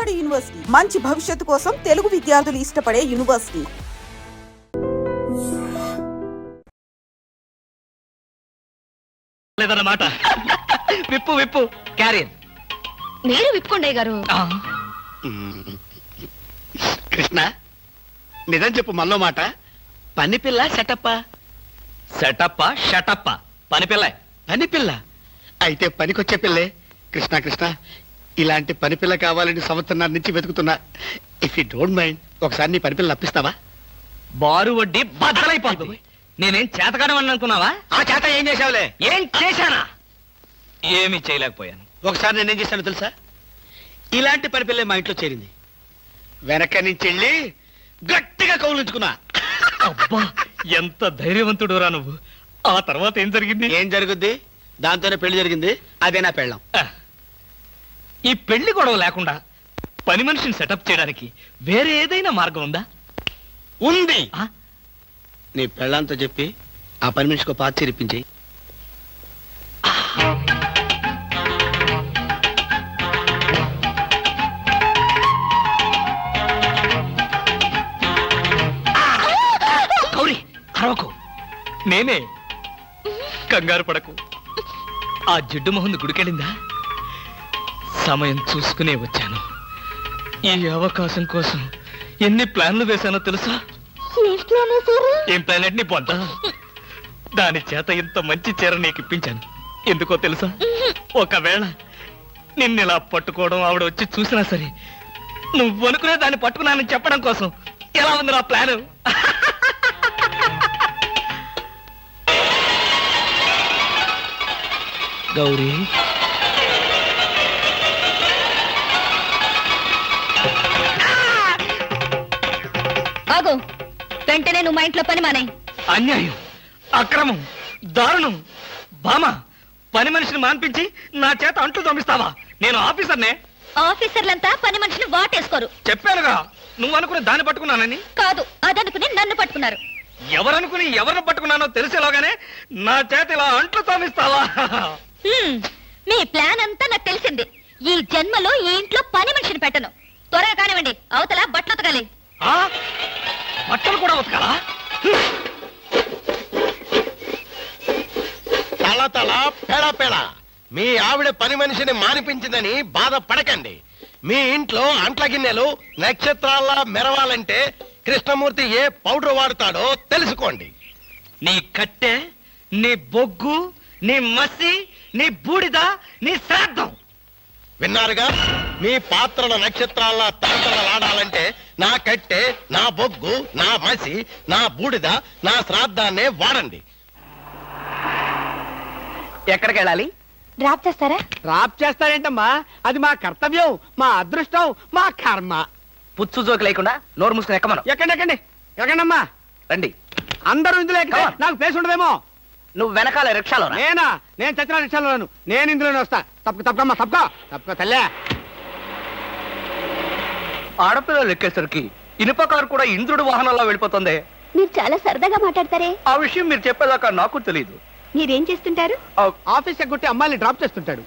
నాడు యూనివర్సిటీ మంచి భవిష్యత్తు కోసం తెలుగు విద్యార్థులు ఇష్టపడే యూనివర్సిటీ. లేదన్నమాట. విప్పు విప్పు క్యారియర్ మీరు విప్పుకోండి గారు. కృష్ణ నిజం చెప్పు మల్లో మాట. పని పిల్ల సెటప్పా? సెటప్ప షటప్ప పని పిల్ల. పని పిల్ల అయితే పనికొచ్చే పిల్లే. కృష్ణ కృష్ణ ఇలాంటి పని పిల్ల కావాలని సంవత్సరం నుంచి వెతుకుతున్నా. ఇఫ్ యూ డోంట్ మైండ్ ఒకసారి నీ పని పిల్ల అప్పిస్తావా? బారు వడ్డీ బద్దలైపోతుంది. నేనేం చేతకాడమని అనుకున్నావా? ఆ చేత ఏం చేసావులే? ఏం చేశానా? ఏమీ చేయలేకపోయాను. ఒకసారి నేనేం చేశాను తెలుసా? ఇలాంటి పని పిల్లే మా ఇంట్లో చేరింది. వెనక నుంచి వెళ్ళి గట్టిగా కౌలించుకున్నా. అబ్బా ఎంత ధైర్యవంతుడు రా నువ్వు. ఆ తర్వాత ఏం జరిగింది? ఏం జరుగుద్ది? దాంతోనే పెళ్లి జరిగింది. అదే నా పెళ్ళం. ఈ పెళ్లి గొడవ లేకుండా పని మనిషిని సెటప్ చేయడానికి వేరే ఏదైనా మార్గం ఉందా? ఉంది. నీ పెళ్ళంతో చెప్పి ఆ పని మనిషికి పాత చిరిపించి. గౌరీ అరవకు. నేనే. కంగారు పడకు. ఆ జిడ్డు మొహంది గుడికెళ్ళిందా? సమయం చూసుకునే వచ్చాను. ఈ అవకాశం కోసం ఎన్ని ప్లాన్లు వేశానో తెలుసా? ఏం ప్లాన్ అంటే నీ పొంత. దాని చేత ఇంత మంచి చీర నీకు ఇప్పించాను. ఎందుకో తెలుసా? ఒకవేళ నిన్నిలా పట్టుకోవడం ఆవిడ వచ్చి చూసినా సరే నువ్వు అనుకునే దాన్ని పట్టుకున్నానని చెప్పడం కోసం. ఎలా ఉంది నా ప్లాను? గౌరీ ఆగు. వెంటనే నువ్వు మా ఇంట్లో పని మానే. అన్యాయం, అక్రమం, దారుణం. బామ పని మనిషిని మాన్పించి నా చేత అంట్లు తోమిస్తావా? నేను ఆఫీసర్నే. ఆఫీసర్లంతా పని మనిషిని వాటేసుకోరు. చెప్పానుగా నువ్వు అనుకుని దాన్ని పట్టుకున్నానని. కాదు, అదనుకుని నన్ను పట్టుకున్నారు. ఎవరనుకుని ఎవరిని పట్టుకున్నానో తెలిసేలోగానే నా చేత ఇలా అంట్లు తోమిస్తావా? మీ ప్లాన్ అంతా నాకు తెలిసింది. ఈ జన్మలో ఈ ఇంట్లో పని మనిషిని పెట్టను. త్వరగా కానివ్వండి, అవతల బట్టలు ఉతకాలి. బట్టలు కూడా ఉతకాలా? తల తల పెడ పెడ మీ ఆవిడ పని మనిషిని మానిపించిందని బాధపడకండి. మీ ఇంట్లో అంట్ల గిన్నెలు నక్షత్రాల్లా మెరవాలంటే కృష్ణమూర్తి ఏ పౌడర్ వాడతాడో తెలుసుకోండి. నీ కట్టె, నీ బొగ్గు, నీ మసి, నీ బూడిద, నీ శ్రాద్ధం. విన్నారుగా? మీ పాత్రల నక్షత్రాల్లా తలతలలాడాలంటే నా కట్టె, నా బొగ్గు, నా మసి, నా బూడిద, నా శ్రాద్ధాన్నే వాడండి. ఎక్కడికి వెళ్ళాలి? డ్రాప్ చేస్తారా? డ్రాప్ చేస్తారేంటమ్మా? అది మా కర్తవ్యం, మా అదృష్టం, మా కర్మ. పుచ్చు జోకి లేకుండా నోరు మూసుకుని ఎక్కమను. ఎక్కండి ఎక్కండి ఎక్కండమ్మా. రండి. అందరూ ఇందులో ఎక్కితే నాకు ప్లేస్ ఉండదేమో. నువ్వు వెనకాల రిక్షాలో. నేనా? నేను చచ్చిన రిక్షాలోను. నేను ఇందులోనే వస్తా. తప్పకమ్మా తప్పక తల్లే. ఆడపిల్లలు ఎక్కేసరికి ఇనుప కారు కూడా ఇంద్రుడు వాహనంలో వెళ్ళిపోతుంది. మీరు చాలా సరదాగా మాట్లాడతారే. ఆ విషయం మీరు చెప్పేదాకా నాకు తెలియదు. మీరేం చేస్తుంటారు? ఆఫీస్ ఎగ్గొట్టి అమ్మాయిని డ్రాప్ చేస్తుంటాడు.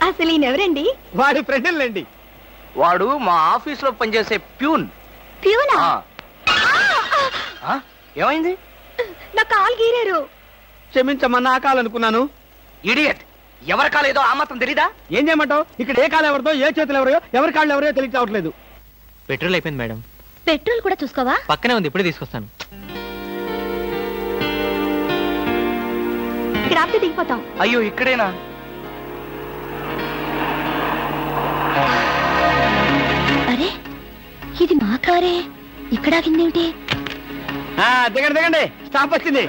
అసలు ఈయనెవరండి? వాడి ఫ్రెండ్లండి. వాడు మా ఆఫీస్ లో పనిచేసే ప్యూన్. ప్యూనా? ఏమైంది? నా కాలు గీరారు. క్షమించమ్మా, నా కాలనుకున్నాను. ఇడియట్. ఎవరి కాలేదో ఆ మాత్రం తెలీదా? ఏం చేయమంటావు? ఇక్కడ ఏ కాలు ఎవరిదో, ఏ చేతులు ఎవరో, ఎవరి కాళ్ళు ఎవరో తెలియవట్లేదు. పెట్రోల్ అయిపోయింది మేడం. పెట్రోల్ కూడా చూసుకోవా? పక్కనే ఉంది, ఇప్పుడే తీసుకొస్తాను. ఇక్కడ ఆపితే దిగిపోతాం. అయ్యో ఇక్కడేనా? అరే ఇది మా కారే. ఇక్కడ ఆగిందేమిటి? దిగండి దిగండి, స్టాప్ వచ్చింది.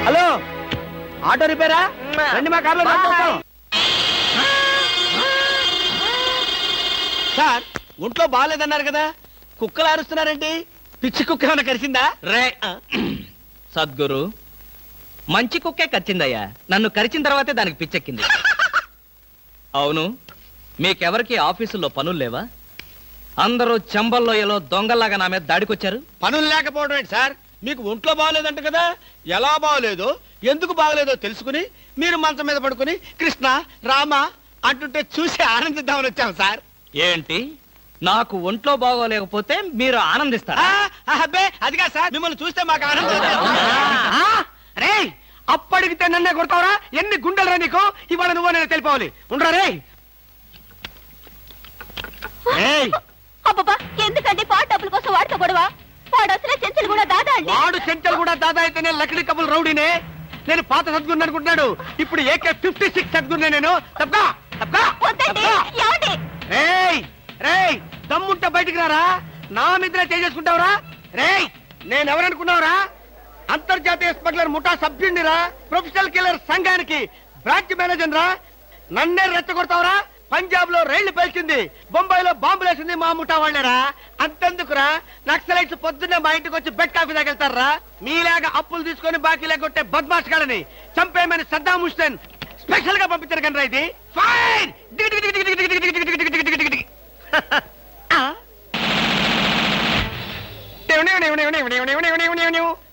హలో, ఆటో రిపేరా? రండి మా కార్లో. సార్, ఒంట్లో బాగాలేదన్నారు కదా, కుక్కలు అరుస్తున్నారేంటి? పిచ్చి కుక్క ఏమైనా కరిచిందా? రే సద్గురు, మంచి కుక్కే కరిచిందయ్యా. నన్ను కరిచిన తర్వాతే దానికి పిచ్చెక్కింది. అవును, మీకెవరికి ఆఫీసుల్లో పనులు లేవా? అందరూ చెంబల్లోయలో దొంగల్లాగా నా మీద దాడికొచ్చారు. పనులు లేకపోవడం ఏంటి సార్? మీకు ఒంట్లో బాగలేదంట కదా, ఎలా బాగలేదో ఎందుకు బాగలేదో తెలుసుకుని మీరు మంచం మీద పడుకుని కృష్ణ రామ అంటుంటే చూసి ఆనందిద్దామని వచ్చాం సార్. ఏంటి నాకు ఒంట్లో బాగోలేకపోతే మీరు ఆనందిస్తారా? అబ్బే అదిగా సార్ మిమ్మల్ని చూస్తే మాకు ఆనందం. రే అప్పడిగితే నన్నే కొడతావరా? ఎన్ని గుండెలరా నీకు? ఇవాళ నువ్వు నేను తెలిపోవాలి. ఉండరా రే. అబ్బబ్బా ఎందుకండి పాట డబ్బుల కోసం వాడితో గొడవ? వాడు అసలే చెంచలు కూడా దాదా అండి. వాడు చెంచలు కూడా దాదా అయితేనే లక్డీ కబుల్ రౌడీనే. నేను పాత సద్గురు అనుకుంటున్నాడు. ఇప్పుడు AK-56 సద్గురునే నేను. తప్పగా వద్దండి, ఏమండి? రేయ్ రేయ్ దమ్ముంటే బయటికి రారా. నా మీద చేసుకుంటావురా? రేయ్ నేనెవరనుకున్నావురా? అంతర్జాతీయ స్మగ్లర్ ముఠా సభ్యుడిరా. ప్రొఫెషనల్ కిల్లర్ సంఘానికి బ్రాంచ్ మేనేజర్ రా. నన్నే రెచ్చగొడతావురా? పంజాబ్ లో రైళ్లు పేల్చింది, బొంబాయిలో బాంబులు వేసింది మా ముఠా వాళ్ళేరా. అంతెందుకురా, నక్సలైట్స్ పొద్దున్నే మా ఇంటికి వచ్చి బెడ్ కాఫీ తాగెళ్తారా? మీలాగా అప్పులు తీసుకొని బాకీ లేకొట్టే బద్మాష్ గాలని చంపేయమని సద్దాం హుస్సేన్ స్పెషల్ గా పంపించారు కనరా. ఇది ఫైన్.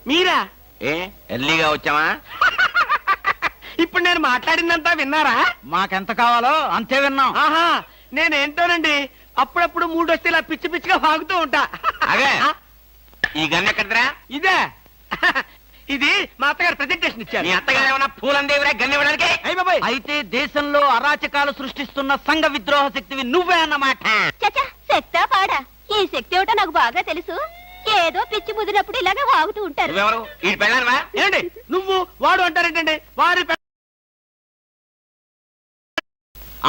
మీరా? ఎర్లీగా వచ్చావా? ఇప్పుడు నేను మాట్లాడిందంతా విన్నారా? మాకెంత కావాలో అంతే విన్నాం. ఆహా నేనేంటోనండి అప్పుడప్పుడు మూడు వస్తే ఇలా పిచ్చి పిచ్చిగా వాగుతూ ఉంటా. అదే. ఈ గన్ ఎక్కడరా? ఇదే ఇది మా అత్తగారు ప్రెజెంటేషన్ ఇచ్చారు. మీ అత్తగారు ఏమన్నా పూలందేవిరా గన్ ఇవ్వడానికి? అయ్య బాబాయ్, అయితే దేశంలో అరాచకాలు సృష్టిస్తున్న సంఘ విద్రోహ శక్తివి నువ్వే అన్నమాట. చచ్చా శక్తా పాడా? ఈ శక్తి ఏమిటో నాకు బాగా తెలుసు. ఏదో పిచ్చి ముదిరినప్పుడు ఇలాగే వాగుతూ ఉంటారు. నువ్వెవరు? ఈ పెళ్ళానవా? ఏంటి నువ్వు వాడు అంటారేంటండి? వారి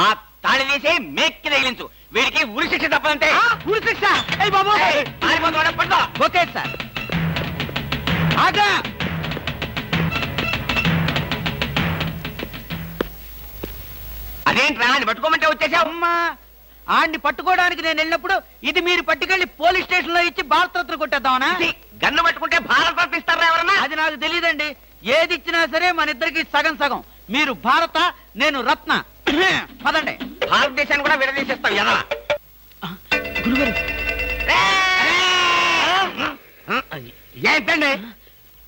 ఆ తాళి తీసి మేక్కి తగిలించు. వీడికి ఉరి శిక్ష తప్పదంటే. ఉరి శిక్ష? అయ్య బాబు పడుకో. Okay sir. ఆగా. అదేంట్రా అని పట్టుకోమంటే వచ్చేసావు? అమ్మా ఆడిని పట్టుకోవడానికి నేను వెళ్ళినప్పుడు ఇది మీరు పట్టుకెళ్లి పోలీస్ స్టేషన్ లో ఇచ్చి భారతరత్న కొట్టేద్దామనా? గన్ను పట్టుకుంటే భారత రత్న ఇస్తారా ఎవరన్నా? అది నాకు తెలియదండి. ఏది ఇచ్చినా సరే మన ఇద్దరికి సగం సగం. మీరు భారత, నేను రత్న. పదండి. భారతదేశాన్ని కూడా విడదీసేస్తాం ఎదలా. గురుగారు ఏంటండి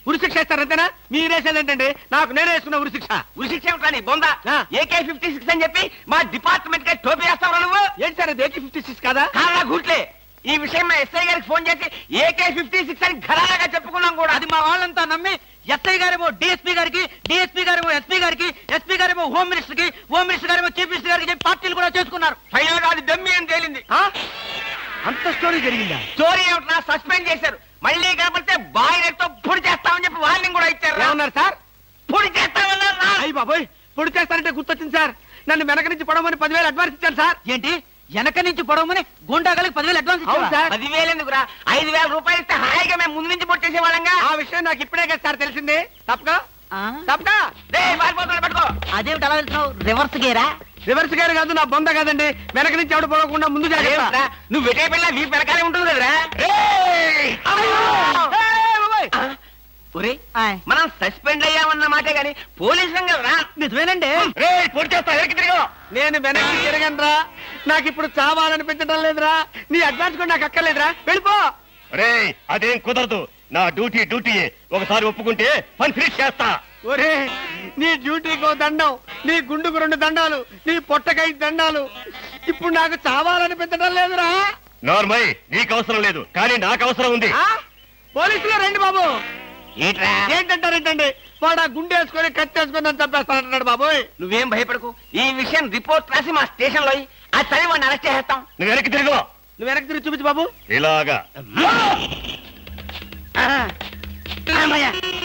ఉరి శిక్ష ఇస్తారంతేనా? మీరేసేదేంటండి? నాకు నేనే వేసుకున్న ఉరి శిక్ష. ఉరి శిక్ష ఏమిట్రా నీ బొంద? ఆ. AK-56 అని చెప్పి మా డిపార్ట్మెంట్ కి టోపీ వేస్తావరా నువ్వు? ఏంటి సార్ అది AK-56 కాదా? కాలా గుట్లే. ఈ విషయం మా ఎస్ఐ గారికి ఫోన్ చేసి AK-56 అని ఘరాగా చెప్పుకున్నాం కూడా. అది మా వాళ్ళంతా నమ్మి ఎస్ఐ గారేమో డిఎస్పీ గారికి, డిఎస్పీ గారేమో ఎస్పీ గారికి, ఎస్పీ గారేమో హోమ్ మినిస్టర్ కి, హోమ్ మినిస్టర్ గారేమో చీఫ్ మినిస్టర్ గారికి చెప్పి పార్టీలు కూడా చేసుకున్నారు. ఫైనల్ గా అది దమ్మి అని తేలింది. ఆ? అంత స్టోరీ జరిగిందా? స్టోరీ ఏమిటా? సస్పెండ్ చేశారు. మళ్ళీ కాకపోతే బాయిలర్తో పొడి చేస్తామని చెప్పి వార్నింగ్ కూడా ఇచ్చారు. ఏమన్నారు సార్? పొడి చేస్తామన్నారు. అయ్యి బాబోయ్, పొడి చేస్తారంటే గుర్తొచ్చింది సార్. నన్ను వెనక నుంచి పడమని 10,000 అడ్వాన్స్ ఇచ్చాను సార్. ఏంటి వెనక నుంచి పొడవమని గుండాగలకి 10,000 అడ్వాన్స్ అవును ఇచ్చావా? సార్. 10,000 ఎందుకురా? 5,000 రూపాయలు ఇస్తే హాయిగా మేము ముందు నుంచి పొట్టేసే వాళ్ళంగా. ఆ విషయం నాకు ఇప్పుడే కదా సార్ తెలిసింది. తప్పక ఆ? తప్పక పారిపోతున్నా పట్టుకో. అదేమిటి అలా వెళ్తున్నావు? రివర్స్ గేరా? రివర్స్ గారు కాదు, నా బొంద కాదండి. వెనక నుంచి ఎవడు పోకుండా ముందు జాగ్రత్త. అదేమిట్రా? నువ్వు వెటే పిల్ల వీ వెనకాలే ఉంటుంది కదరా. ఒరే ఆయ్. మనం సస్పెండ్ అయ్యామన్న మాటే గాని పోలీసులం కదరా. నిజమేనండి. పొడి చేస్తా వెనక్కి తిరిగి. నేను వెనక్కి తిరగనరా. నాకు ఇప్పుడు చావాలనిపించడం లేదురా. నీ అడ్వాన్స్ కూడా నాకు అక్కర్లేదురా. వెళ్ళిపో. అదేం కుదరదు. నా డ్యూటీ ఒకసారి ఒప్పుకుంటే పని ఫినిష్ చేస్తా. ఒరే నీ డ్యూటీకో దండం, నీ గుండుకు 2 దండాలు, నీ పొట్టకై దండాలు. ఇప్పుడు నాకు చావాలనిపించడం లేదురా. నార్మల్ నీకు అవసరం లేదు, కానీ నాకు అవసరం ఉంది. ఆ? పోలీసులు రండి బాబు. ఏంట్రా? ఏంటంటారేంటండి? వాడు ఆ గుండె వేసుకొని కత్తి వేసుకొని నన్ను చంపేస్తానంటున్నాడు బాబోయ్. నువ్వేం భయపడకు. ఈ విషయం రిపోర్ట్ రాసి మా స్టేషన్ లో ఆ చదివి వాడిని అరెస్ట్ చేస్తాం. నువ్వు వెనక్కి తిరుగు. నువ్వు వెనక్కి తిరిగి చూపించు బాబు. ఇలాగా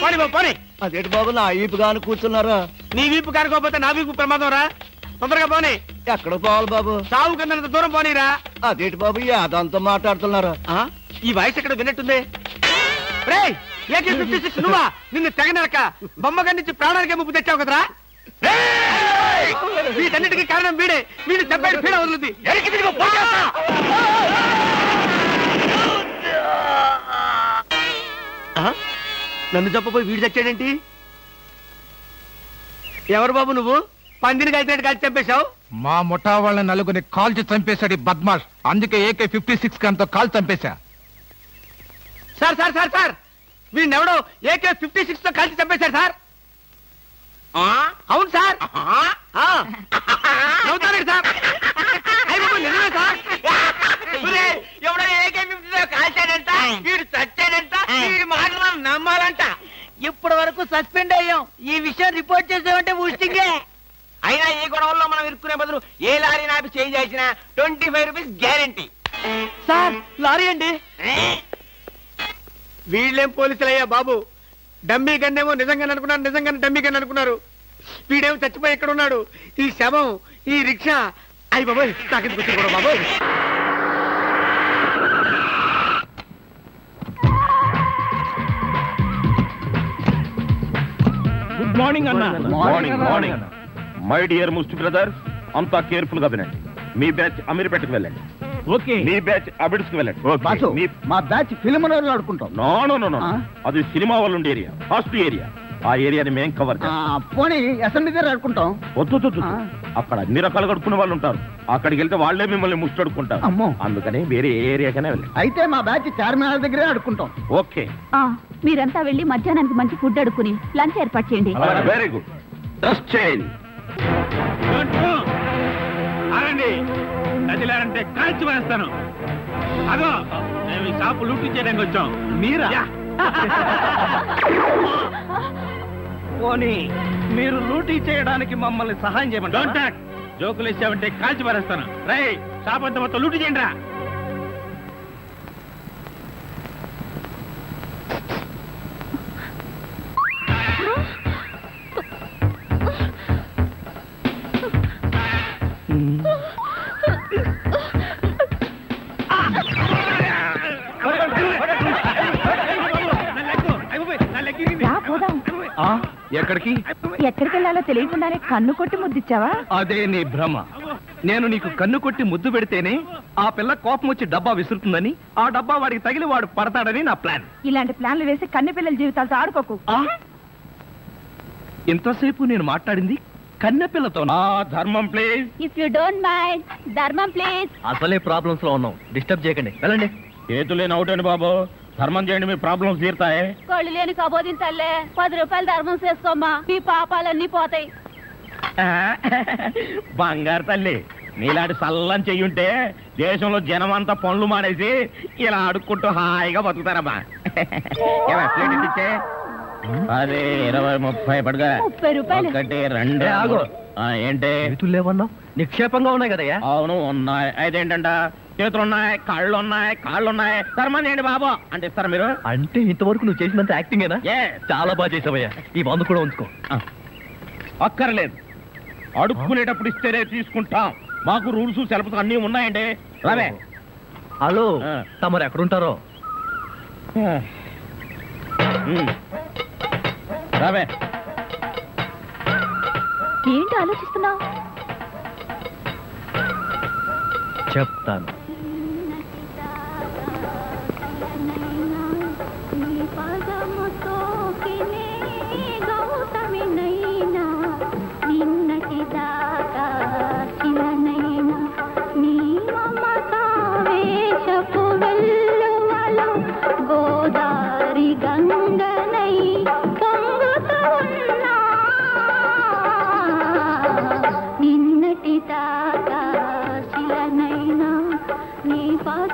పోనీ బాబు పోనీ. అదేంటి బాబు నా ఈపుగాను కూర్చున్నారా? నీ వీపు కానుకోకపోతే నా వీపు ప్రమాదం రా. తొందరగా పోనీ. ఎక్కడ పోవాలి బాబు? సాగు కింద దూరం పోనీరా. అదేంటి బాబు యాదంతో మాట్లాడుతున్నారా? ఈ వాయిస్ ఎక్కడ విన్నట్టుంది? రేయ్ AK-56 నువ్వా? నిన్ను తెగనరక బొమ్మగా నుంచి ప్రాణానికే ముప్పు తెచ్చావు కదరా. వీటన్నిటికీ కారణం వీడే. వీడు చెప్పాడు పీడ వదులుద్ది. నన్ను చెప్పబోయి వీడు చచ్చాడేంటి? ఎవరు బాబు నువ్వు? పందిని కలిసినట్టు కలిసి చంపేశావు. మా ముఠా వాళ్ళ నలుగురిని కాల్చి చంపేశాడు ఈ బద్మాష్. అందుకే AK-56 గన్తో కాల్ చంపేశా. సార్ సార్ సార్ సార్ వీడినెవడో AK-56 తో కలిసి చంపేశాడు సార్. అవును సార్. నవ్వుతారండి సార్. అయ్య బాబు నిజమే సార్. సస్పెండ్ అయ్యాం. ఈ విషయం రిపోర్ట్ చేసామంటే ఊస్టింగే. అయినా ఈ గొడవల్లో మనం ఇరుక్కునే బదులు ఏ లారీ నాపి చేంజ్ చేసిన 25 రూపీస్ గ్యారెంటీ. సార్ లారీ అండి. వీళ్ళేం పోలీసులయ్యా బాబు, డమ్మీ గన్నేమో నిజంగానే అనుకున్నారు, నిజంగానే డమ్మీ గన్ అనుకున్నారు. వీడేమో చచ్చిపోయి ఎక్కడ ఉన్నాడు, ఈ శవం, ఈ రిక్షా. అయ్యి బాబోయ్, నాకెందుకు వచ్చింది కూడా బాబోయ్. గుడ్ మార్నింగ్ అన్న. మార్నింగ్ మార్నింగ్ మై డియర్ ముస్టి బ్రదర్స్, అంతా కేర్ఫుల్ గా వినండి. మీ బ్యాచ్ అమీర్పేటకు వెళ్ళండి. ఓకే. మీ బ్యాచ్ అబిడ్స్ కి వెళ్ళండి. బాసు, మీ మా బ్యాచ్ ఫిల్మ్ ఆడుకుంటాం. నో నో నో నో, ఆ? అది సినిమా వాళ్ళు ఉండే ఏరియా, ఫస్ట్ ఏరియా. ఆ ఏరియాని మేం కవర్ చేస్తాం. పోనీ అసెంబ్లీ దగ్గర ఆడుకుంటాం. వద్దు ఆ. అక్కడ అన్ని రకాలుగా అడుక్కునే వాళ్ళు ఉంటారు. అక్కడికి వెళ్తే వాళ్ళే మిమ్మల్ని ముష్టి అడుక్కుంటారు. అమ్మో. అందుకని వేరే ఏరియాకనే వెళ్ళండి. అయితే మా బ్యాచ్ చార్మినార్ దగ్గరే ఆడుకుంటాం. ఓకే, మీరంతా వెళ్ళి మధ్యాహ్నానికి మంచి ఫుడ్ అడుక్కుని లంచ్ ఏర్పాటు చేయండి. Very good. Dress change. ఆగండి, నదిలారంటే కాల్చి వేస్తాను. అదో మేము ఈ షాపు లూటీ చేయడానికి వచ్చాం. మీరా? పోనీ మీరు లూటీ చేయడానికి మమ్మల్ని సహాయం చేయమంటారా? జోకులు ఇచ్చామంటే కాల్చి పారేస్తాను. రై, షాప్ అంతా మొత్తం లూటీ చేయండి రా. ఎక్కడికి? ఎక్కడికి వెళ్ళాలో తెలియకుండానే కన్ను కొట్టి ముద్దిచ్చావా? అదే నీ భ్రమ. నేను నీకు కన్ను కొట్టి ముద్దు పెడితేనే ఆ పిల్ల కోపం వచ్చి డబ్బా విసురుతుందని, ఆ డబ్బా వాడికి తగిలి వాడు పడతాడని నా ప్లాన్. ఇలాంటి ప్లాన్లు వేసి కన్నె పిల్లల జీవితాలతో ఆడుకోకు. ఇంతసేపు నేను మాట్లాడింది కన్నె పిల్లతో. ధర్మం please. If you don't mind, ధర్మం ప్లీజ్. అసలే ప్రాబ్లమ్స్ లో ఉన్నాం, డిస్టర్బ్ చేయకండి, వెళ్ళండి. చేతులేని అవుట్ అండి బాబు, ధర్మం చేయండి, మీ ప్రాబ్లమ్స్ తీరుతాయి. కళ్ళు లేని కబోదిన తల్లే, 10 రూపాయలు ధర్మం చేసుకోమ్మా, మీ పాపాలన్నీ పోతాయి. బంగారు తల్లి, నీలాంటి సల్లం చెయ్యుంటే దేశంలో జనం అంతా పనులు మానేసి ఇలా అడుక్కుంటూ హాయిగా బతుకుతారమ్మా. ఇచ్చే అదే 20, 30 పడగా. 30 రూపాయలు. 1, 2 ఆగు. ఏంటి? చేతులు లేవన్నావు, నిక్షేపంగా ఉన్నాయి కదయ్యా. అవును ఉన్నాయి. అయితేంటంట, చేతులు ఉన్నాయి, కాళ్ళు ఉన్నాయి. ధర్మం చేయండి బాబు అంటే ఇస్తారా మీరు? అంటే ఇంతవరకు నువ్వు చేసినంత యాక్టింగేనా? Yes. చాలా బాగా చేసావయ్యా. ఈ మందు కూడా ఉంచుకో. అక్కర్లేదు, అడుక్కునేటప్పుడు ఇస్తేనే తీసుకుంటాం. మాకు రూల్స్ సెలవులు అన్నీ ఉన్నాయండి. రావే. హలో, ఆ. తమరు ఎక్కడుంటారో? రావే. ఏంటి ఆలోచిస్తున్నావు? చెప్తాను. గోదారి గంగనై పొంగుతూ ఉన్నా, నిన్నటి దాకా శిలనైనా నీ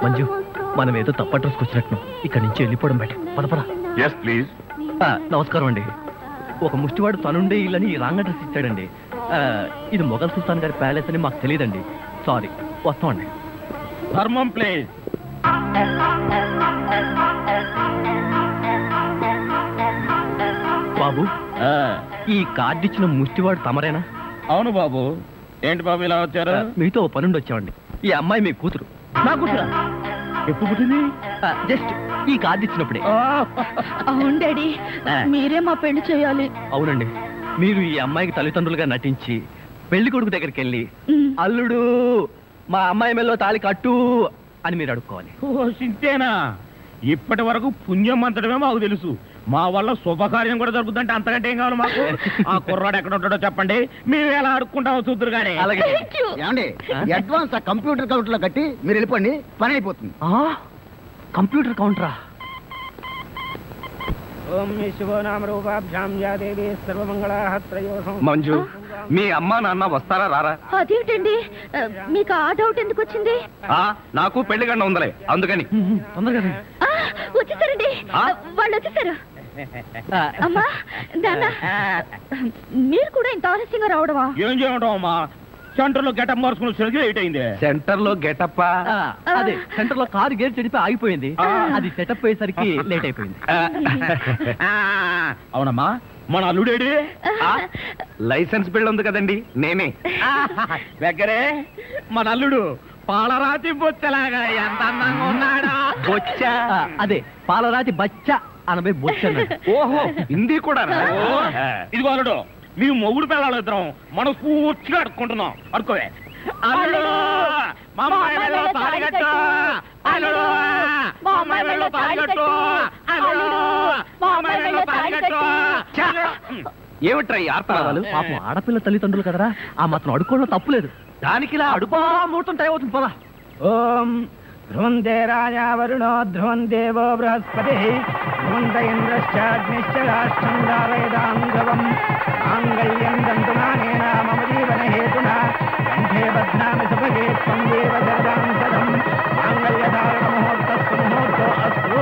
మంజు, మనం ఏదో తప్ప అడ్రస్కి వచ్చినట్టు ఇక్కడి నుంచి వెళ్ళిపోవడం బయట. పదపరా. Yes please. నమస్కారం అండి. ఒక ముష్టివాడు తనుండే ఇల్లని రాంగ్ అడ్రస్ ఇచ్చాడండి. ఇది మొఘల్ సుల్తాన్ గారి ప్యాలెస్ అని మాకు తెలియదండి. సారీ, వస్తామండి. ధర్మం ప్లీజ్. బాబు, ఈ కార్డు ఇచ్చిన ముష్టివాడు తమరేనా? అవును బాబు. ఏంటి బాబు ఇలా వచ్చారు? మీతో ఓ పనుండి వచ్చామండి. ఈ అమ్మాయి మీ కూతురు. నా కూతురా? ఎప్పుడు పుట్టింది? జస్ట్ ఈ కార్డు ఇచ్చినప్పుడే. అవును డాడీ, మీరే మా పెళ్లి చేయాలి. అవునండి, మీరు ఈ అమ్మాయికి తల్లిదండ్రులుగా నటించి పెళ్లి కొడుకు దగ్గరికి వెళ్ళి, అల్లుడు మా అమ్మాయి మెల్లో తాళి కట్టు అని మీరు అడుక్కోవాలి. ఓ సింతేనా? ఇప్పటి వరకు పుణ్యం అంతటమే మాకు తెలుసు. మా వల్ల శుభకార్యం కూడా జరుగుతుందంటే అంతకంటే ఏం కావాలి మాకు? ఆ కుర్రాడు ఎక్కడ ఉంటాడో చెప్పండి, మేము ఎలా అడుక్కుంటామో చూద్దరు కానీ. అలాగే. ఏమండి, అడ్వాన్స్ ఆ కంప్యూటర్ కౌంటర్ లో కట్టి మీరు వెళ్ళిపోండి, పని అయిపోతుంది. కంప్యూటర్ కౌంటరా? మంజు, మీ అమ్మా నాన్న వస్తారా రారా? అదేమిటండి, మీకు ఆ డౌట్ ఎందుకు వచ్చింది? నాకు పెళ్లి గంట ఉందలే, అందుకని. తొందరగా వచ్చేసారండి, వాళ్ళు వచ్చేసారు. అమ్మా నాన్న మీరు కూడా ఇంత ఆలస్యంగా రావడమా? ఏం చేయడం అమ్మా, సెంటర్ లో గెటప్ మార్చుకుని సరిగ్గా లేట్ అయింది. సెంటర్ లో గెటప్ అదే సెంటర్ లో కారు గేర్ చెడిపి ఆగిపోయింది. అది సెటప్ అయ్యేసరికి లేట్ అయిపోయింది. అవునమ్మా, మన అల్లుడేడి? లైసెన్స్ బిల్ ఉంది కదండి, నేనే. దగ్గరే మన అల్లుడు పాలరాతి బొచ్చలాగా ఎంత అందంగా ఉన్నాడా. బొచ్చా? అదే పాలరాతి బచ్చ అనబై బొచ్చ అన్నాడు. ఓహో, హిందీ కూడా. ఇదిగో అల్లుడు, మీ మొగుడు పిల్లలు ఇద్దరం మనం పూర్తిగా అడుక్కుంటున్నాం. అడుకోవే. అల్లుడు, మా అమ్మాయి మెడలో తాళి కట్టు. అల్లుడు, మా అమ్మాయి మెడలో తాళి కట్టు. అల్లుడు, మా అమ్మాయి మెడలో తాళి కట్టు. ఏమిట్రా ఈ ఆర్తనాదాలు? పాపం ఆడపిల్ల తల్లిదండ్రులు కదరా, ఆ మాత్రం అడుక్కోవడం తప్పులేదు. దానికి ఇలా అడుగు ముహూర్తం టైం అవుతుంది పదా. ఓం ధ్రువందే రాజా వరుణో ధ్రువం దేవో బృహస్పతి ధ్రువంత ఇంద్రశ్చాగ్నిశ్చ రాష్ట్రం దారయదాం ధ్రువం మాంగళ్యం దంతునానేన మమ జీవన హేతునా కంఠే బధ్నామి సుభగే త్వం దేవ జగదాం సదం మాంగళ్యధారణ ముహూర్తస్సు ముహూర్తో అస్తు.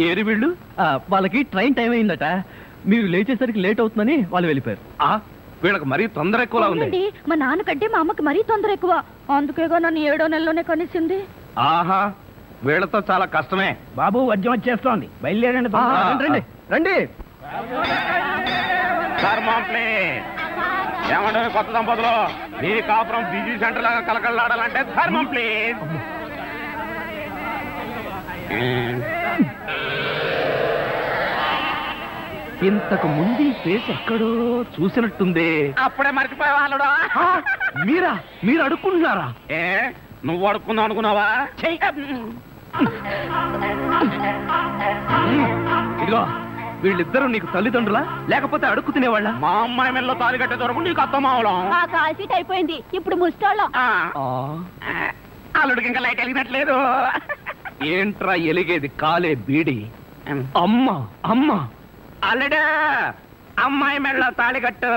ఏరి వీళ్ళు వాళ్ళకి ట్రైన్ టైం అయిందట. మీరు లేచేసరికి లేట్ అవుతుందని వాళ్ళు వెళ్ళిపోయారు. వీళ్ళకి మరీ తొందర ఎక్కువలా ఉంది. అవునండి, మా నాన్నకంటే మా అమ్మకి మరీ తొందర ఎక్కువ. అందుకేగా నన్ను 7వ నెలలోనే కనిసింది. ఆహా, వీళ్ళతో చాలా కష్టమే. బాబు వద్యం వచ్చేస్తోంది, బయలుదేరండి. రండి రండి. ఏమంటే కొత్త దంపతులు, ఈ కాపురం బిజీ సెంటర్ లాగా కలకలాడాలంటే ధర్మం ప్లీజ్. ఇంతకు ముందు ఫేస్ ఎక్కడో చూసినట్టుంది. అప్పుడే మర్చిపోయే వాళ్ళుడా. మీరు అడుక్కుంటున్నారా? ఏ నువ్వు అడుక్కుందాం అనుకున్నావా? ఇదిగో, వీళ్ళిద్దరూ నీకు తల్లిదండ్రులా లేకపోతే అడుక్కు తినేవాళ్ళ? మా అమ్మాయి మెల్లో తాలి కట్టే దొరకు నీకు అత్తమావలం. ఆ కాల్ సీట్ అయిపోయింది, ఇప్పుడు ముస్టాళ్ళం. అల్లుడికి ఇంకా లైట్ వెలిగినట్లేదు. ఏంట్రా ఎలిగేది? కాలే బీడి. అమ్మా అమ్మా, అల్లుడు అమ్మాయి మెళ్ళ తాళి కట్టు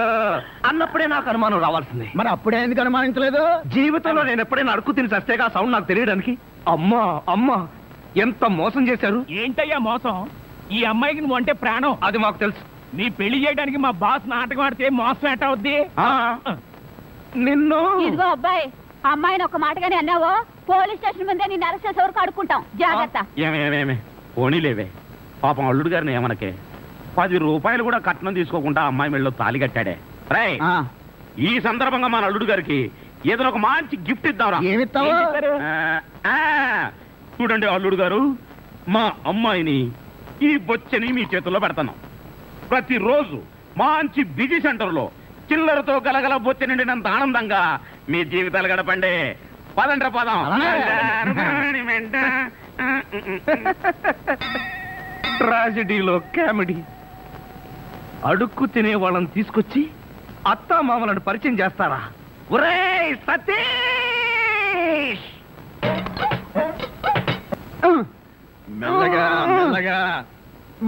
అన్నప్పుడే నాకు అనుమానం రావాల్సింది. మరి అప్పుడే ఎందుకు అనుమానించలేదు? జీవితంలో నేను ఎప్పుడైనా అడుక్కు తిని చస్తేగా సౌండ్ నాకు తెలియడానికి. అమ్మా అమ్మా, ఎంత మోసం చేశారు. ఏంటయ్యా మోసం? ఈ అమ్మాయికి నువ్వు అంటే ప్రాణం. అది మాకు తెలుసు. నీ పెళ్లి చేయడానికి మా బాస్ నాటకం ఆడితే మోసం ఎట్ట అవుద్ది? నిన్ను ఇదిగో అబ్బాయి, అమ్మాయిని ఒక మాటగానే అన్నావో పోలీస్ స్టేషన్ ముందే నేను అరెస్ట్ చేసే వరకు అడుక్కుంటాం. జాగ్రత్త. ఏమేమేమే పోనీలేవే, పాపం అల్లుడు గారిని ఏమనకే. 10 రూపాయలు కూడా కట్నం తీసుకోకుండా అమ్మాయి మెళ్ళలో తాళి కట్టాడే. రై, ఈ సందర్భంగా మన అల్లుడు గారికి ఏదైనా ఒక మంచి గిఫ్ట్ ఇద్దాంరా. ఏమిస్తావు? చూడండి అల్లుడు గారు, మా అమ్మాయిని ఈ బొచ్చని మీ చేతుల్లో పెడతాను. ప్రతిరోజు మంచి బిజీ సెంటర్ లో చిల్లరతో గలగల బొచ్చ నిండినంత ఆనందంగా మీ జీవితాలు గడపండి. పదండ్ర పదం. ట్రాజడీలో కామెడీ. అడుక్కు తినే వాళ్ళని తీసుకొచ్చి అత్తా మామలను పరిచయం చేస్తారా? ఒరేయ్ సతీష్! మెల్లగా మెల్లగా.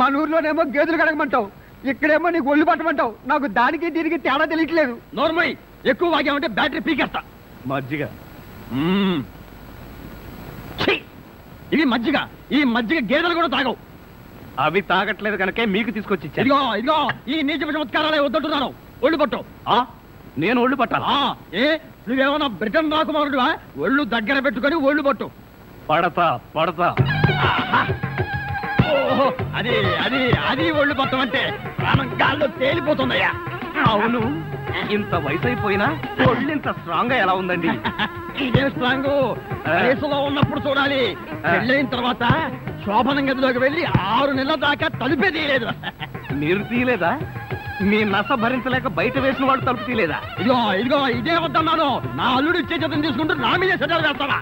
మన ఊర్లోనేమో గేదెలు కడగమంటావు, ఇక్కడేమో నీకు ఒళ్ళు పట్టమంటావు. నాకు దానికి దీనికి తేడా తెలియట్లేదు. నోర్మై, ఎక్కువ వాగామంటే బ్యాటరీ పీకేస్తా. మజ్జిగ. ఛీ! ఇది మజ్జిగ. ఈ మజ్జిగ గేదెలు కూడా తాగవు. అవి తాగట్లేదు కనుకే మీకు తీసుకొచ్చి ఇచ్చాను. ఇదిగో ఇదిగో, ఈ నీచ చమత్కారాలే వద్దంటున్నాను. ఒళ్ళు పట్టు. నేను ఒళ్ళు పట్టాలా? ఏ నువ్వేమన్నా బ్రిటన్ రాకుమారుడువా? ఒళ్ళు దగ్గర పెట్టుకొని ఒళ్ళు పట్టు. పడతా పడతా. ఓహో, అది అది అది ఒళ్ళు పట్టం అంటే ప్రాణం గాల్లో తేలిపోతుందయ్యా. అవును, ఇంత వయసు అయిపోయినా ఒళ్ళు ఇంత స్ట్రాంగ్ గా ఎలా ఉందండి? ఇదే స్ట్రాంగ్. వయసులో ఉన్నప్పుడు చూడాలి, పెళ్ళైన తర్వాత శోభనం గదిలోకి వెళ్ళి 6 నెలల దాకా తలుపే తీయలేదు. మీరు తీయలేదా? మీ నస భరించలేక బయట వేసిన వాళ్ళు తలుపు తీయలేదా? ఇదిగో ఇదిగో, ఇదే వద్దన్నాను. నా అల్లుడు ఇచ్చే చేతం తీసుకుంటూ నా మీదే సెటల్ చేస్తావా?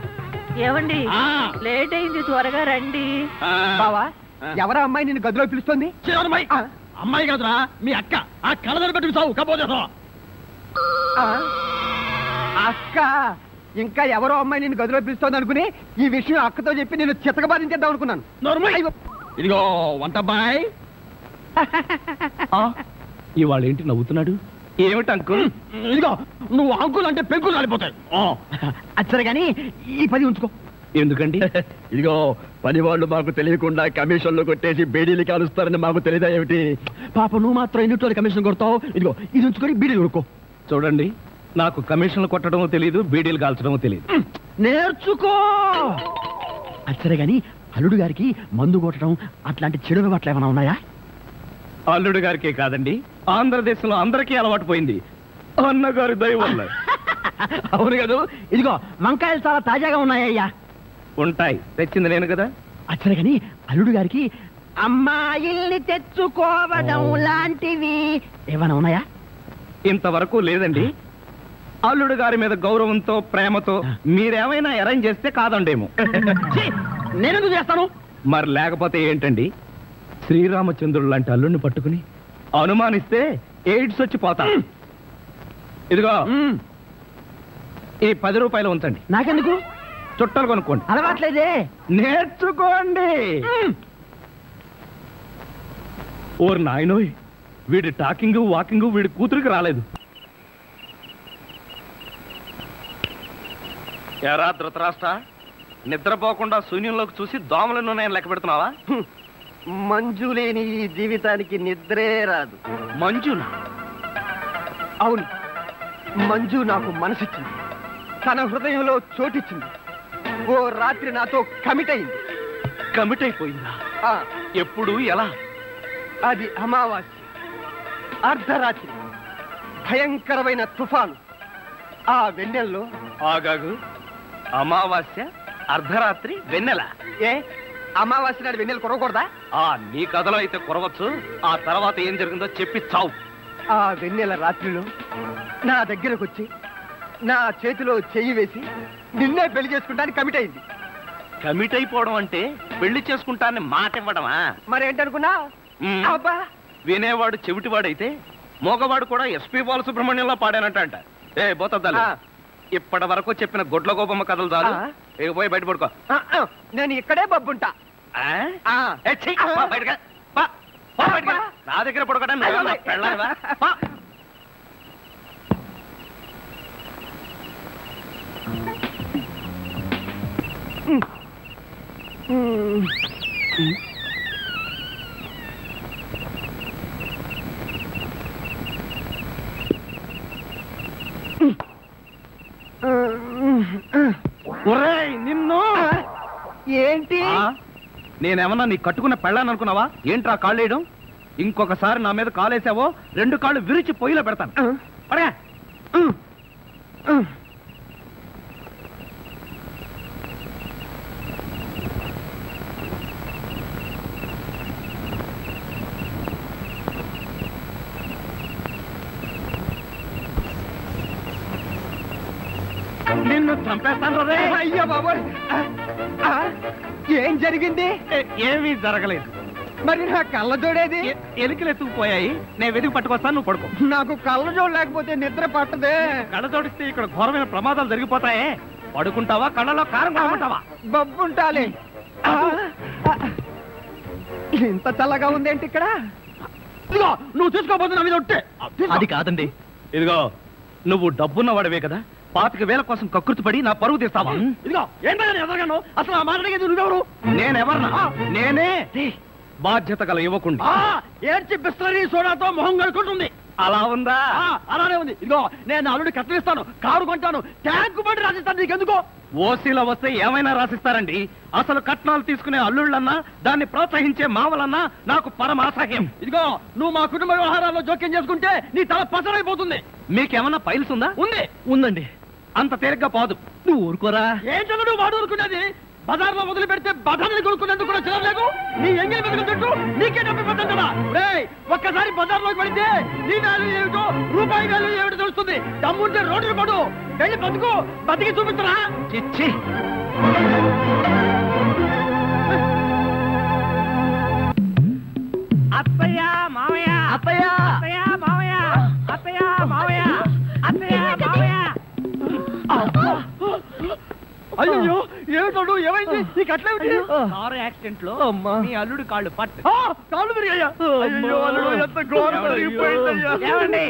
ఏమండి, లేట్ అయింది, త్వరగా రండి. బావా, ఎవరా అమ్మాయి నిన్ను గదిలో పిలుస్తుంది? చివరమ్మాయి. అమ్మాయి కాదురా, మీ అక్క. ఆ కళ్ళదని పెట్టుకు చావు కపోతే. అక్క? ఇంకా ఎవరో అమ్మాయి నిన్ను గదిలో పిలుస్తోంది అనుకుని ఈ విషయం అక్కతో చెప్పి నేను చితకబాధించేద్దాం అనుకున్నాను. ఇదిగో వంటబ్బాయి, ఇవాళ ఏంటి నవ్వుతున్నాడు? ఏమిటి అంకుల్? ఇదిగో నువ్వు అంకులు అంటే పెంకులు కాలిపోతాయి. అచ్చరే గాని ఈ 10 ఉంచుకో. ఎందుకండి? ఇదిగో పని వాళ్ళు మాకు తెలియకుండా కమిషన్లు కొట్టేసి బీడీలు కాలుస్తారని మాకు తెలియదా ఏమిటి? పాప నువ్వు మాత్రం ఎన్నింటి కమిషన్ కొడతావు. ఇదిగో ఇది ఉంచుకొని బీడీలు కొనుక్కో. చూడండి, నాకు కమిషన్లు కొట్టడం తెలియదు, బీడీలు కాల్చడం తెలియదు. నేర్చుకో. అచ్చరే గాని అల్లుడు గారికి మందు కొట్టడం అట్లాంటి చెడు అలవాట్లు ఏమైనా ఉన్నాయా? అల్లుడు గారికే కాదండి, ఆంధ్రదేశంలో అందరికీ అలవాటు పోయింది అన్నగారి దయ వల్ల. అవును కదా. ఇదిగో వంకాయలు చాలా తాజాగా ఉన్నాయ్యా. ఉంటాయి, తెచ్చింది నేను కదా. అచ్చరే గాని అల్లుడు గారికి అమ్మాయిల్ని తెచ్చుకోవడం లాంటివి ఏమైనా ఉన్నాయా? ఇంతవరకు లేదండి. అల్లుడు గారి మీద గౌరవంతో ప్రేమతో మీరేమైనా అరేంజ్ చేస్తే కాదండేమో. నేనెందుకు చేస్తాను? మరి లేకపోతే ఏంటండి? శ్రీరామచంద్రుడు లాంటి అల్లుడిని పట్టుకుని అనుమానిస్తే ఎయిడ్స్ వచ్చి పోతా. ఇదిగో ఈ 10 రూపాయలు ఉంచండి. నాకెందుకు? చుట్టలు కొనుక్కోండి. అలవాట్లేదే. నేర్చుకోండి. ఓర్ నాయనోయ్, వీడి టాకింగ్ వాకింగ్ వీడి కూతురికి రాలేదు. ఎరా ధృతరాష్ట్ర, నిద్రపోకుండా శూన్యంలోకి చూసి దోమలను నేను లెక్క పెడుతున్నావా? మంజు లేని ఈ జీవితానికి నిద్రే రాదు. మంజునా? అవును, మంజు నాకు మనసిచ్చింది, తన హృదయంలో చోటిచ్చింది. ఓ రాత్రి నాతో కమిట్ అయింది. కమిట్ అయిపోయిందా? ఆ, ఎప్పుడు, ఎలా? అది అమావాస్య అర్ధరాత్రి, భయంకరమైన తుఫాను. ఆ వెన్నెల్లో ఆగాగు. అమావాస్య అర్ధరాత్రి వెన్నెల? ఏ అమావాస్య నాడు వెన్నెల కురవకూడదా? నీ కథలో అయితే కురవచ్చు. ఆ తర్వాత ఏం జరిగిందో చెప్పి చావు. ఆ వెన్నెల రాత్రిలో నా దగ్గరకు వచ్చి నా చేతిలో చెయ్యి వేసి నిన్నే పెళ్లి చేసుకుంటానికి కమిట్ అయింది. కమిట్ అయిపోవడం అంటే పెళ్లి చేసుకుంటానని మాట ఇవ్వడమా? మరేంటనుకున్నా? మ్మ్. అబ్బా, వినేవాడు చెవిటివాడైతే మోగవాడు కూడా ఎస్పీ బాలసుబ్రహ్మణ్యంలో పాడానంట. ఏ బోతద్దాలు, ఆ. ఇప్పటి వరకు చెప్పిన గొడ్ల గోపమ్మ కథలు చాలు. ఆ. ఇక పోయి బయట పడుకో. నేను ఇక్కడే బబ్బుంటా. ఆ? ఆ. ఏ, ఛీ, పో బయటకు. పో, పో బయటకు. నా దగ్గర పడుకోవడం పెళ్ళావా? ఒరేయ్ నిన్ను! ఏంటి? నేనేమన్నా నీ కట్టుకున్న పెళ్ళాను అనుకున్నావా? ఏంట్రా కాళ్ళేయడం? ఇంకొకసారి నా మీద కాలేసావో 2 కాళ్ళు విరిచి పొయ్యిలో పెడతాను. పడగా. నిన్ను చంపేస్తాను రే. అయ్యో బాబోయ్! ఏం జరిగింది? ఏమీ జరగలేదు. మరి నా కళ్ళ జోడేది? ఎలికలు ఎత్తుకుపోయాయి. నేను వెతికి పట్టుకొస్తాను, నువ్వు పడుకో. నాకు కళ్ళ జోడు లేకపోతే నిద్ర పట్టదే. కళ్ళ జోడిస్తే ఇక్కడ ఘోరమైన ప్రమాదాలు జరిగిపోతాయే. పడుకుంటావా, కళ్ళలో కారం కాకుంటావా? బబ్బుంటాలే. ఇంత చల్లగా ఉందేంటి ఇక్కడ? ఇదిగో నువ్వు చూసుకోబోతు నా మీద ఒట్టే. అది కాదండి. ఇదిగో, నువ్వు డబ్బున్నవాడవే కదా, 25,000 కోసం కకృతిపడి నా పరువు తీస్తావా? ఇదిగో ఏంటో ఎదరగాను. అసలు ఆ మాట అడిగేది నువ్వెవరు? నేనెవరన్నా? నేనే బాధ్యత గల యువకుండి. ఏడ్చి బిస్లరీ సోడాతో మొహం కడుకుంటుంది. అలా ఉందా? అలానే ఉంది. ఇదిగో నేను అల్లుడు కట్టలిస్తాను, కారు కొంటాను, ట్యాంకు బండి రాసిస్తాను. నీకెందుకో? ఓసీలో వస్తే ఏమైనా రాసిస్తారండి. అసలు కట్నాలు తీసుకునే అల్లుళ్ళన్నా, దాన్ని ప్రోత్సహించే మావలన్నా నాకు పరమాసహ్యం. ఇదిగో నువ్వు మా కుటుంబ వ్యవహారాల్లో జోక్యం చేసుకుంటే నీ తల పసరైపోతుంది. మీకేమన్నా ఫైల్స్ ఉందా? ఉంది. ఉందండి. అంత తేలిగ్గా పోదు. నువ్వు ఊరుకోరా. ఏంటో నువ్వు వాడు ఊరుకునేది? బజార్లో వదిలి పెడితే బజార్ని కొనుక్కునేందుకు కూడా చిరలేదు. నీ ఎంగిలి బతుకుతుంటూ నీకే డబ్బు పడుతుందా? ఒక్కసారి బజార్లోకి పడితే నీ వాల్యూ ఏమిటో, రూపాయి వాల్యూ ఏమిటో తెలుస్తుంది. దమ్ముంటే రోడ్డు పడు, వెళ్ళి బతుకు, బతికి చూపిస్తున్నా. చిచ్చి. అత్తయ్య మావయ్య, అత్తయ్య, అత్తయ్య మావయ్య, అత్తయ్య మావయ్య, అత్తయ్య మావయ్య. అయ్యో ఏమిటో ఏమైంది నీకు అట్లేమిటి కారు యాక్సిడెంట్ లో అమ్మా. మీ అల్లుడు కాళ్ళు పట్టు కాళ్ళు తిరిగాయ్యా అయ్యో అల్లుడు ఎంత ఘోరం జరిగిపోయిందయ్యా. ఏమండి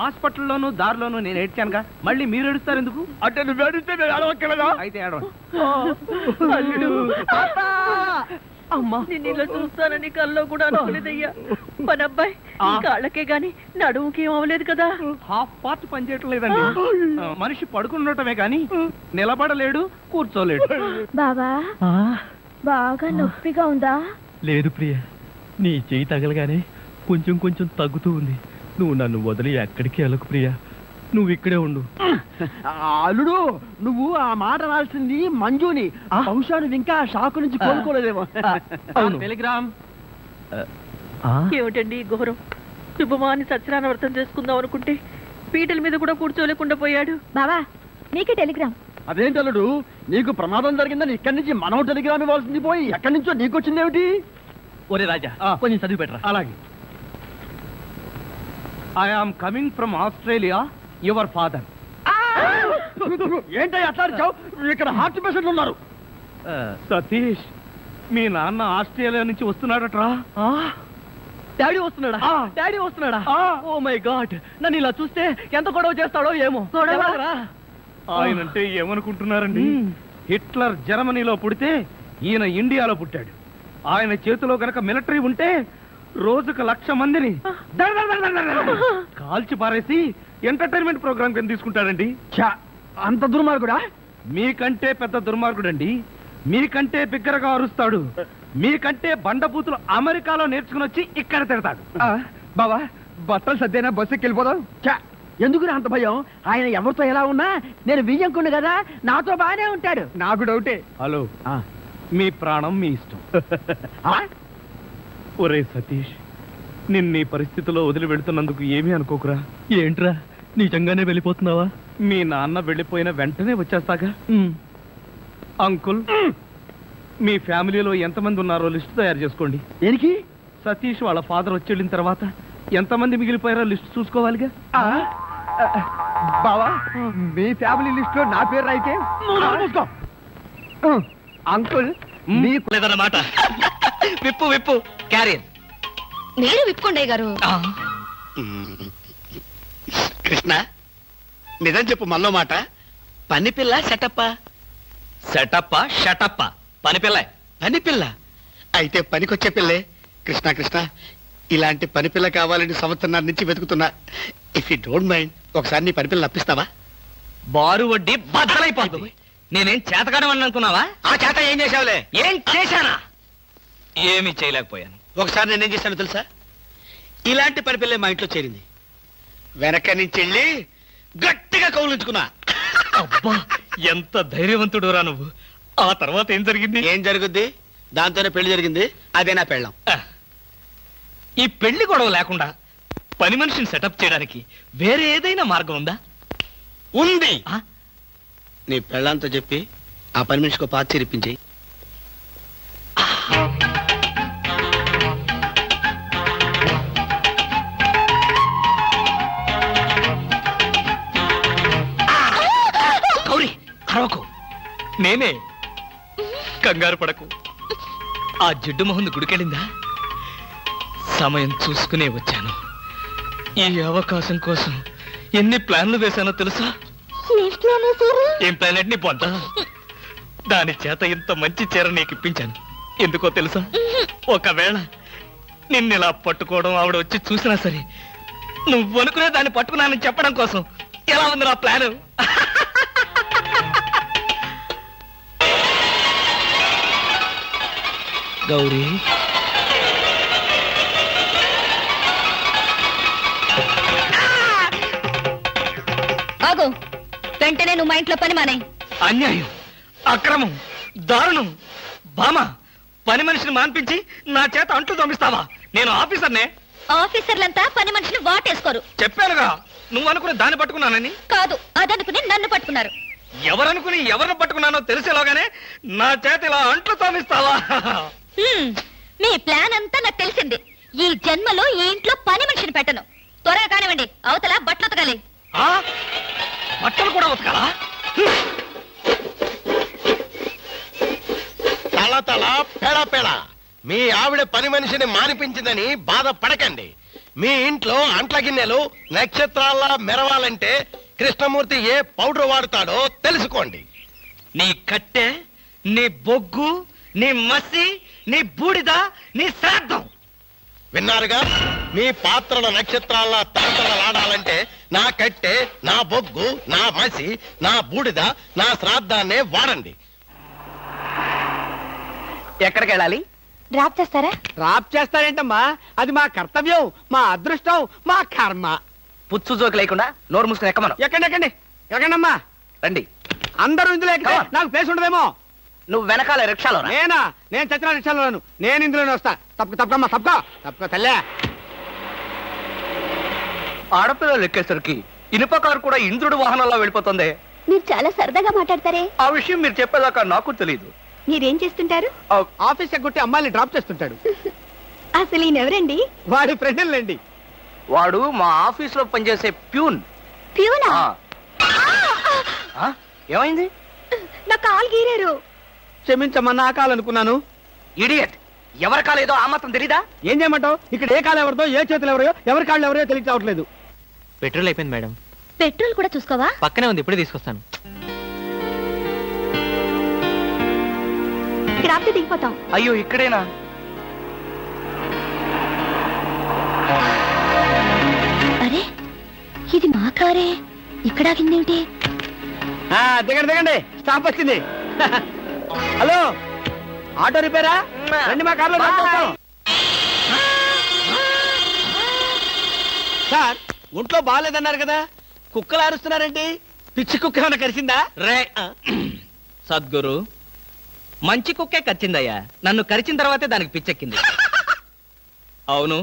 హాస్పిటల్లోను దారిలోను నేను ఏడ్చానుగా మళ్ళీ మీరు ఏడుస్తారు ఎందుకు అంటే నువ్వు ఏడిస్తే నేను అడవక్కలేదా అయితే ఏడవండి అల్లుడు అమ్మా నేను ఇలా చూస్తానని కల్లో కూడా అనుకోలేదయ్యా మన అబ్బాయి కాళ్ళకే గాని నడుముకి ఏం అవ్వలేదు కదా హాఫ్ పార్ట్ పనిచేయటం లేదండి మనిషి పడుకుండటమే కానీ నిలబడలేడు కూర్చోలేడు బాబా బాగా నొప్పిగా ఉందా లేదు ప్రియ నీ చెయ్యి తగలగానే కొంచెం కొంచెం తగ్గుతూ ఉంది నువ్వు నన్ను వదిలి ఎక్కడికి వెళ్ళకు ప్రియ నువ్వు ఇక్కడే ఉండు. అల్లుడు నువ్వు ఆ మాట రాల్సింది మంజుని బహుశా నువ్వు ఇంకా షాకు నుంచి కోలుకోలేదేమో. అవును. టెలిగ్రామ్ ఏమిటండి ఈ ఘోరం శుభమాని సత్యనారాయణ వ్రతం చేసుకుందాం అనుకుంటే పీటల మీద కూడా కూర్చోలేకుండా పోయాడు బావా నీకే టెలిగ్రామ్ అదేంటి అల్లుడు నీకు ప్రమాదం జరిగిందని ఇక్కడి నుంచి మనం టెలిగ్రామ్ ఇవ్వాల్సింది పోయి ఎక్కడి నుంచో నీకు వచ్చింది ఏమిటి? ఒరే రాజా కొంచెం చదివి పెట్టరా. అలాగే I am coming from Australia your father ఏంటో అట్లా అరిచావు? ఇక్కడ హార్ట్ పేషెంట్లు ఉన్నారు. సతీష్ మీ నాన్న ఆస్ట్రేలియా నుంచి వస్తున్నాడట్రా డాడీ వస్తున్నాడా డాడీ వస్తున్నాడా ఓ మై గాడ్ నన్ను ఇలా చూస్తే ఎంత గొడవ చేస్తాడో ఏమో. ఎలాగరా? ఆయనంటే ఏమనుకుంటున్నారండి హిట్లర్ జర్మనీలో పుడితే ఈయన ఇండియాలో పుట్టాడు ఆయన చేతిలో గనక మిలిటరీ ఉంటే రోజుకు 1,00,000 మందిని కాల్చి పారేసి ఎంటర్టైన్మెంట్ ప్రోగ్రామ్ కింద తీసుకుంటాడండి. ఛా, అంత దుర్మార్గుడా? మీకంటే పెద్ద దుర్మార్గుడండి మీకంటే బిగ్గరగా అరుస్తాడు మీకంటే బండబూతులు అమెరికాలో నేర్చుకుని వచ్చి ఇక్కడ తిడతాడు. బావా బట్టలు సర్దేనా బస్సు ఎక్కి వెళ్ళిపోదాం. ఛా, ఎందుకు అంత భయం? ఆయన ఎవరితో ఎలా ఉన్నా నేను బియ్యంకుండు కదా నాతో బాగానే ఉంటాడు. నాకు డౌటే. హలో మీ ప్రాణం మీ ఇష్టం. ఒరే సతీష్ నిన్న ఈ పరిస్థితిలో వదిలి వెళ్తున్నందుకు ఏమీ అనుకోకురా. ఏంట్రా నిజంగానే వెళ్ళిపోతున్నావా? మీ నాన్న వెళ్ళిపోయిన వెంటనే వచ్చేస్తాగా. అంకుల్ మీ ఫ్యామిలీలో ఎంతమంది ఉన్నారో లిస్ట్ తయారు చేసుకోండి. దేనికి? సతీష్ వాళ్ళ ఫాదర్ వచ్చి వెళ్ళిన తర్వాత ఎంతమంది మిగిలిపోయారో లిస్ట్ చూసుకోవాలిగా. బావా మీ ఫ్యామిలీ లిస్ట్ లో నా పేరు అయితే అంకుల్ మీకు లేదన్నమాట. విప్పు విప్పు క్యారియర్ మీరు విప్పుకోండి గారు కృష్ణ నిజం చెప్పు మనలో మాట పని పిల్ల సెటప్పా? సెటప్ప షటప్ప పని పిల్ల. పని పిల్ల అయితే పనికొచ్చే పిల్లే. కృష్ణ కృష్ణ ఇలాంటి పని పిల్ల కావాలని సంవత్సరం నుంచి వెతుకుతున్నా. ఇఫ్ యూ డోంట్ మైండ్ ఒకసారి నీ పని పిల్ల అప్పిస్తావా? బారు వడ్డీ బద్దలైపోతుంది. నేనేం చేతకాడమని అనుకున్నావా? ఆ చేత ఏం చేసావులే? ఏం చేశానా? ఏమీ చేయలేకపోయాను. ఒకసారి నేనేం చేశాను తెలుసా? ఇలాంటి పని పిల్లే మా ఇంట్లో చేరింది. వెనక నుంచి వెళ్ళి గట్టిగా కౌలించుకున్నా. అబ్బా ఎంత ధైర్యవంతుడు రా నువ్వు. ఆ తర్వాత ఏం జరిగింది? ఏం జరుగుద్ది? దాంతోనే పెళ్లి జరిగింది. అదే నా పెళ్ళం. ఈ పెళ్లి గొడవ లేకుండా పని మనిషిని సెటప్ చేయడానికి వేరే ఏదైనా మార్గం ఉందా? ఉంది. నీ పెళ్ళంతో చెప్పి ఆ పని మనిషికి పాత చేరిపించి. గౌరీ అరవకు. నేనే. కంగారు పడకు. ఆ జిడ్డు మొహంది గుడికెళ్ళిందా? సమయం చూసుకునే వచ్చాను. ఈ అవకాశం కోసం ఎన్ని ప్లాన్లు వేశానో తెలుసా? ఏం ప్లాన్ నీ పొంత? దాని చేత ఇంత మంచి చీర నీకు ఇప్పించాను. ఎందుకో తెలుసా? ఒకవేళ నిన్నిలా పట్టుకోవడం ఆవిడ వచ్చి చూసినా సరే నువ్వు అనుకునే దాన్ని పట్టుకున్నానని చెప్పడం కోసం. ఎలా ఉంది నా ప్లాను? గౌరీ ఆగు వెంటనే నువ్వు మా ఇంట్లో పని మానే. అన్యాయం, అక్రమం, దారుణం. బామ పని మనిషిని మాన్పించి నా చేత అంట్లు తోమిస్తావా? నేను ఆఫీసర్నే. ఆఫీసర్లంతా పని మనిషిని వాటేసుకోరు. చెప్పానుగా నువ్వు అనుకుని దాన్ని పట్టుకున్నానని. కాదు అదనుకుని నన్ను పట్టుకున్నారు. ఎవరనుకుని ఎవరిని పట్టుకున్నానో తెలిసేలోగానే నా చేత ఇలా అంట్లు తోమిస్తావా? మీ ప్లాన్ అంతా నాకు తెలిసింది. ఈ జన్మలో ఈ ఇంట్లో పని మనిషిని పెట్టను. త్వరగా కానివ్వండి, అవతల బట్టలు ఉతకాలి. బట్టలు కూడా ఉతకాలా? తళ పెళ పెళ మీ ఆవిడ పని మనిషిని మానిపించిందని బాధపడకండి. మీ ఇంట్లో అంట్ల గిన్నెలు నక్షత్రాల్లా మెరవాలంటే కృష్ణమూర్తి ఏ పౌడర్ వాడతాడో తెలుసుకోండి. నీ కట్టె, నీ బొగ్గు, నీ మసి, నీ బూడిద, నీ శ్రాద్ధం. విన్నారుగా? మీ పాత్రల నక్షత్రాల్లా తలతలలాడాలంటే నా కట్టె, నా బొగ్గు, నా మసి, నా బూడిద, నా శ్రాద్ధాన్నే వాడండి. ఎక్కడికి వెళ్ళాలి? డ్రాప్ చేస్తారా? రాప్ చేస్తారేంటమ్మా? అది మా కర్తవ్యం, మా అదృష్టం, మా కర్మ. పుచ్చు జోకి లేకుండా నోరు మూసుకుని ఎక్కమను. ఎక్కండి ఎక్కండమ్మా. రండి. అందరూ ఇందులో ఎక్కితే నాకు ప్లేస్ ఉండదేమో. నువ్వు వెనకాల రిక్షాలో నేనా? నేను చచ్చిన రిక్షాలోను. నేను ఇందులోనే వస్తా. తప్పకమ్మా తప్పక తల్లే. ఆడపిల్లలు ఎక్కేసరికి ఇనుప కారు కూడా ఇంద్రుడు వాహనంలో వెళ్ళిపోతుంది. మీరు చాలా సరదాగా మాట్లాడతారే. ఆ విషయం మీరు చెప్పేదాకా నాకు తెలియదు. మీరేం చేస్తుంటారు? ఆఫీస్ ఎగ్గొట్టి అమ్మాయిని డ్రాప్ చేస్తుంటాడు. అసలు ఈయనెవరండి? వాడి ఫ్రెండ్లండి. వాడు మా ఆఫీస్ లో పనిచేసే ప్యూన్. ప్యూనా? ఏమైంది? నా కాలు గీరారు. క్షమించమ్మా, నా కాలనుకున్నాను. ఇడియట్. ఎవరి కాలేదో ఆ మాత్రం తెలీదా? ఏం చేయమంటావు? ఇక్కడ ఏ కాలు ఎవరిదో, ఏ చేతులు ఎవరో, ఎవరి కాళ్ళు ఎవరో తెలిసి రావట్లేదు. పెట్రోల్ అయిపోయింది మేడం. పెట్రోల్ కూడా చూసుకోవా? పక్కనే ఉంది, ఇప్పుడే తీసుకొస్తాను. ఇక్కడ ఆపితే దిగిపోతాం. అయ్యో, ఇక్కడేనా? అరే, ఇది మా కారే. ఇక్కడ ఆగిందేమిటి? దిగండి, స్టాప్ వచ్చింది. హలో, ఆటో రిపేరా? రండి, మా కార్లో డ్రాప్ చేస్తాం. సార్, ఒంట్లో బాగాలేదన్నారు కదా, కుక్కలు అరుస్తున్నారేంటి? పిచ్చి కుక్క ఏమైనా కరిచిందా? రే సద్గురు, మంచి కుక్కే కరిచిందయ్యా. నన్ను కరిచిన తర్వాతే దానికి పిచ్చెక్కింది. అవును,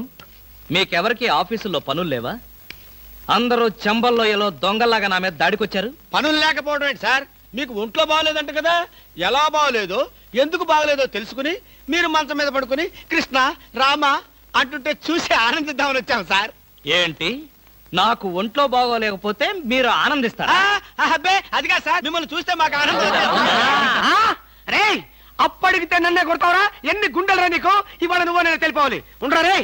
మీకెవరికి ఆఫీసుల్లో పనులు లేవా? అందరూ చెంబల్లోయలో దొంగల్లాగా నా మీద దాడికొచ్చారు. పనులు లేకపోవడం ఏంటి సార్? మీకు ఒంట్లో బాగోలేదంట కదా, ఎలా బాగోలేదో, ఎందుకు బాగోలేదో తెలుసుకుని మీరు మంచం మీద పడుకుని కృష్ణ రామ అంటుంటే చూసి ఆనందిద్దామని వచ్చాం సార్. ఏంటి, నాకు ఒంట్లో బాగోలేకపోతే మీరు ఆనందిస్తారా? అబ్బే, అదిగా సార్, మిమ్మల్ని చూస్తే మాకు ఆనందం. రే, అప్పడిగితే నన్నే కొడతావరా? ఎన్ని గుండెలరా నీకు? ఇవాళ నువ్వు నేను తెలిపోవాలి. ఉండరా రే.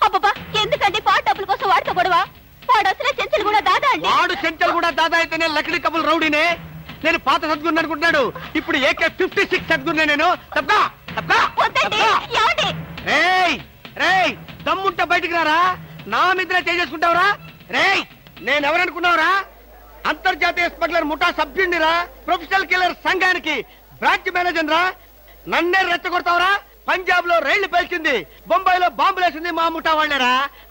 అబ్బబ్బా, ఎందుకండి పాట డబ్బుల కోసం వాడితో గొడవ? వాడు అసలే చెంచలు కూడా దాదా అండి. వాడు చెంచలు కూడా దాదా అయితేనే లకిడి కబుల్ రౌడీనే. నేను పాత సద్గురు అనుకుంటున్నాడు. ఇప్పుడు AK-56 సద్గురునే నేను. వద్దండి, ఏమండి? రేయ్, దమ్ముంటే బయటికి రారా. నా మీద చేసుకుంటావురా? రేయ్, నేనెవరనుకున్నావురా? అంతర్జాతీయ స్మగ్లర్ ముఠా సభ్యుడిరా, ప్రొఫెషనల్ కిల్లర్ సంఘానికి బ్రాంచ్ మేనేజర్ రా. నన్నే రెచ్చగొడతావురా? పంజాబ్ లో రైళ్లు పేల్చింది, బొంబాయిలో బాంబులేసింది మా ముఠా వాళ్ళరా.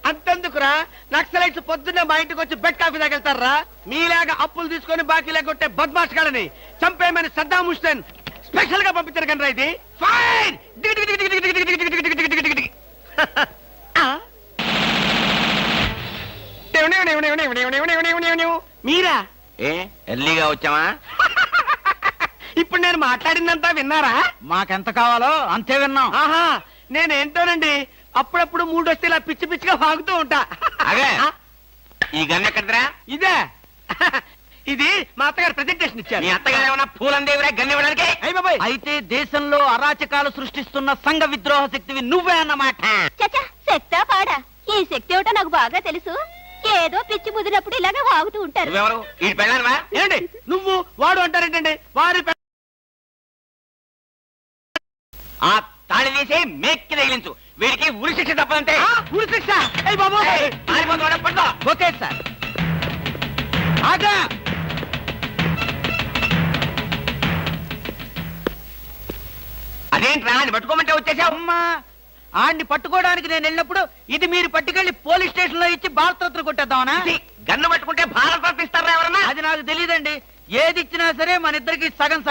అంతెందుకురా, నక్సలైట్స్ పొద్దున్నే మా ఇంటికి వచ్చి బెడ్ కాఫీ తాగెళ్తారా? మీలాగా అప్పులు తీసుకొని బాకీ లేకొట్టే బద్మాష్ గాలని చంపేయమని సద్దాం హుస్సేన్ స్పెషల్ గా పంపించారు కనరా. ఇది ఫైన్. మీరా? ఎర్లీగా వచ్చావా? ఇప్పుడు నేను మాట్లాడిందంతా విన్నారా? మాకెంత కావాలో అంతే విన్నాం. ఆహా, నేనేంటోనండి, అప్పుడప్పుడు మూడొస్తే ఇలా పిచ్చి పిచ్చిగా వాగుతూ ఉంటా. అదే, ఈ గన్ ఎక్కడరా? ఇదే, ఇది మా అత్తగారు ప్రెజెంటేషన్ ఇచ్చారు. మీ అత్తగారు ఏమన్నా పూలందేవిరా గన్ ఇవ్వడానికి? అయ్య బాబాయ్, అయితే దేశంలో అరాచకాలు సృష్టిస్తున్న సంఘ విద్రోహ శక్తివి నువ్వే అన్నమాట. చచ్చా, శక్తా పాడా? ఈ శక్తి ఏమిటో నాకు బాగా తెలుసు. ఏదో పిచ్చి ముదిరినప్పుడు ఇలాగే వాగుతూ ఉంటారు. నువ్వెవరు? ఈ పెళ్ళానవా? ఏంటి నువ్వు వాడు అంటారేంటండి? వారి ఆ తాళి తీసి మేక్కి తగిలించు. వీడికి ఉరి శిక్ష తప్పదంటే. ఉరి శిక్ష? అయ్య బాబు, పట్టుకో. Okay sir. ఆగా, అదేంట్రా, అని పట్టుకోమంటే వచ్చేసావు? అమ్మా, ఆడిని పట్టుకోవడానికి నేను వెళ్ళినప్పుడు ఇది మీరు పట్టుకెళ్లి పోలీస్ స్టేషన్ లో ఇచ్చి భారతరత్న కొట్టేద్దామనా? గన్ను పట్టుకుంటే భారత ఇస్తారా ఎవరన్నా? అది నాకు తెలియదండి. ఏది ఇచ్చినా సరే మన ఇద్దరికి సగం సగం.